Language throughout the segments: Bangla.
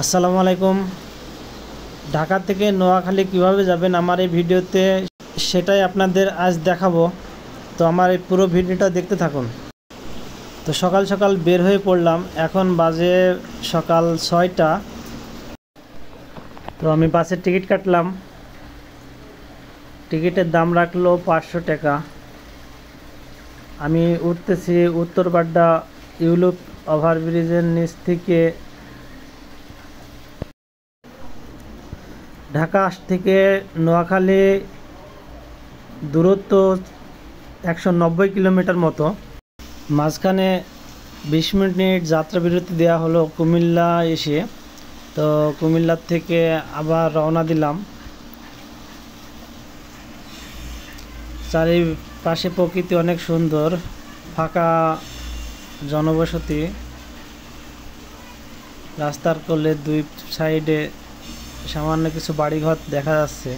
আসসালামু আলাইকুম। ঢাকা থেকে নোয়াখালী কিভাবে যাবেন আমার এই ভিডিওতে সেটাই আপনাদের আজ দেখাবো। তো আমার এই পুরো ভিডিওটা দেখতে থাকুন। তো সকাল সকাল বের হয়ে পড়লাম, এখন বাজে সকাল 6টা। তো আমি বাসের টিকিট কাটলাম, টিকিটের দাম রাখলো 500 টাকা। আমি উঠতেছি উত্তরপাড্ডা ইউলুপ ওভারব্রিজের নিচ থেকে। ঢাকা থেকে নোয়াখালী দূরত্ব 190 কিলোমিটার মতো। মাঝখানে 20 মিনিট যাত্রা বিরতি দেওয়া হলো কুমিল্লা এসে। তো কুমিল্লার থেকে আবার রওনা দিলাম। চারিপাশে প্রকৃতি অনেক সুন্দর, ফাঁকা জনবসতি। রাস্তার কোলে দুই সাইডে সামান্য কিছু বাড়িঘর দেখা যাচ্ছে।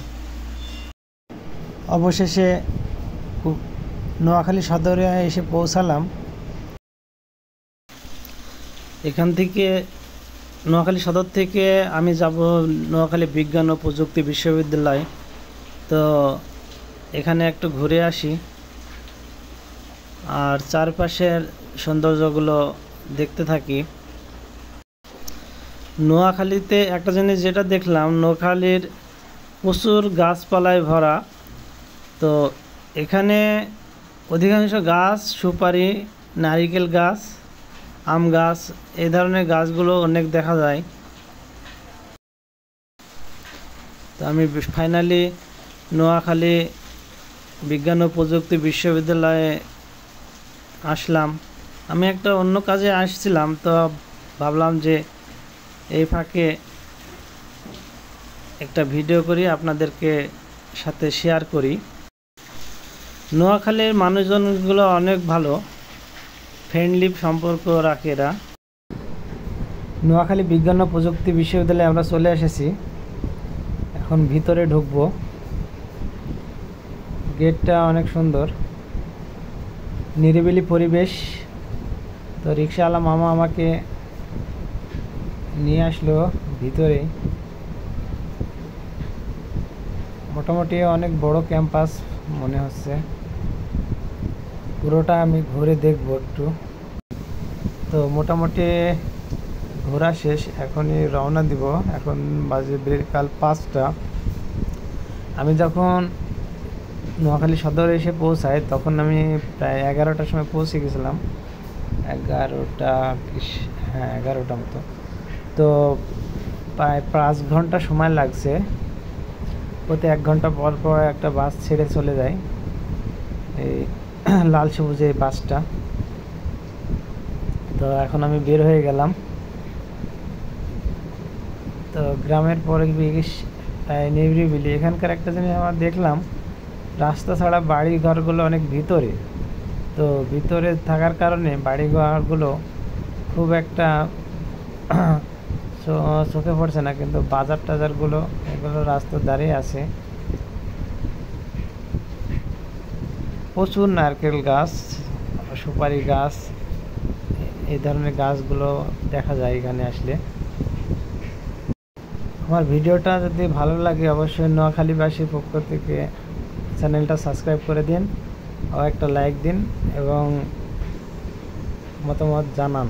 অবশেষে নোয়াখালী সদরে এসে পৌঁছালাম। এখান থেকে নোয়াখালী সদর থেকে আমি যাব নোয়াখালী বিজ্ঞান ও প্রযুক্তি বিশ্ববিদ্যালয়। তো এখানে একটু ঘুরে আসি আর চারপাশের সৌন্দর্যগুলো দেখতে থাকি। নোয়াখালীতে একটা জিনিস যেটা দেখলাম, নোয়াখালীর প্রচুর গাছপালায় ভরা। তো এখানে অধিকাংশ গাছ সুপারি, নারিকেল গাছ, আম গাছ, এই ধরনের গাছগুলো অনেক দেখা যায়। তো আমি ফাইনালি নোয়াখালী বিজ্ঞান ও প্রযুক্তি বিশ্ববিদ্যালয়ে আসলাম। আমি একটা অন্য কাজে আসছিলাম, তো ভাবলাম যে এই ফাঁকে একটা ভিডিও করি, আপনাদেরকে সাথে শেয়ার করি। নোয়াখালীর মানুষজনগুলো অনেক ভালো, ফ্রেন্ডলি সম্পর্ক রাখে এরা। নোয়াখালী বিজ্ঞান ও প্রযুক্তি বিশ্ববিদ্যালয়ে আমরা চলে এসেছি, এখন ভিতরে ঢুকবো। গেটটা অনেক সুন্দর, নিরিবিলি পরিবেশ। তো রিক্সাওয়ালা মামা আমাকে নিয়ে আসলো ভিতরে। মোটামুটি অনেক বড় ক্যাম্পাস মনে হচ্ছে, পুরোটা আমি ঘুরে দেখব একটু। তো মোটামুটি ঘোরা শেষ, এখনই রওনা দিব। এখন বাজে বিকাল 5টা। আমি যখন নোয়াখালী সদরে এসে পৌঁছাই তখন আমি প্রায় 11টার সময় পৌঁছে গেছিলাম। 11টা মতো। তো প্রায় 5 ঘন্টা সময় লাগছে। প্রতি 1 ঘন্টা পর পর একটা বাস ছেড়ে চলে যায়, এই লাল সবুজ এই বাসটা। তো এখন আমি বের হয়ে গেলাম। তো গ্রামের পরিবেশ নিরিবিলি। এখানকার একটা জিনিস আমরা দেখলাম, রাস্তা ছাড়া বাড়ি ঘরগুলো অনেক ভিতরে। তো ভিতরে থাকার কারণে বাড়ি ঘরগুলো খুব একটা চোখে পড়ছে না, কিন্তু বাজার টাজারগুলো এগুলো রাস্তার ধারে আছে। প্রচুর নারকেল গাছ, সুপারি গাছ, এই ধরনের গাছগুলো দেখা যায় এখানে আসলে। আমার ভিডিওটা যদি ভালো লাগে অবশ্যই নোয়াখালীবাসীর পক্ষ থেকে চ্যানেলটা সাবস্ক্রাইব করে দিন ও একটা লাইক দিন এবং মতামত জানান।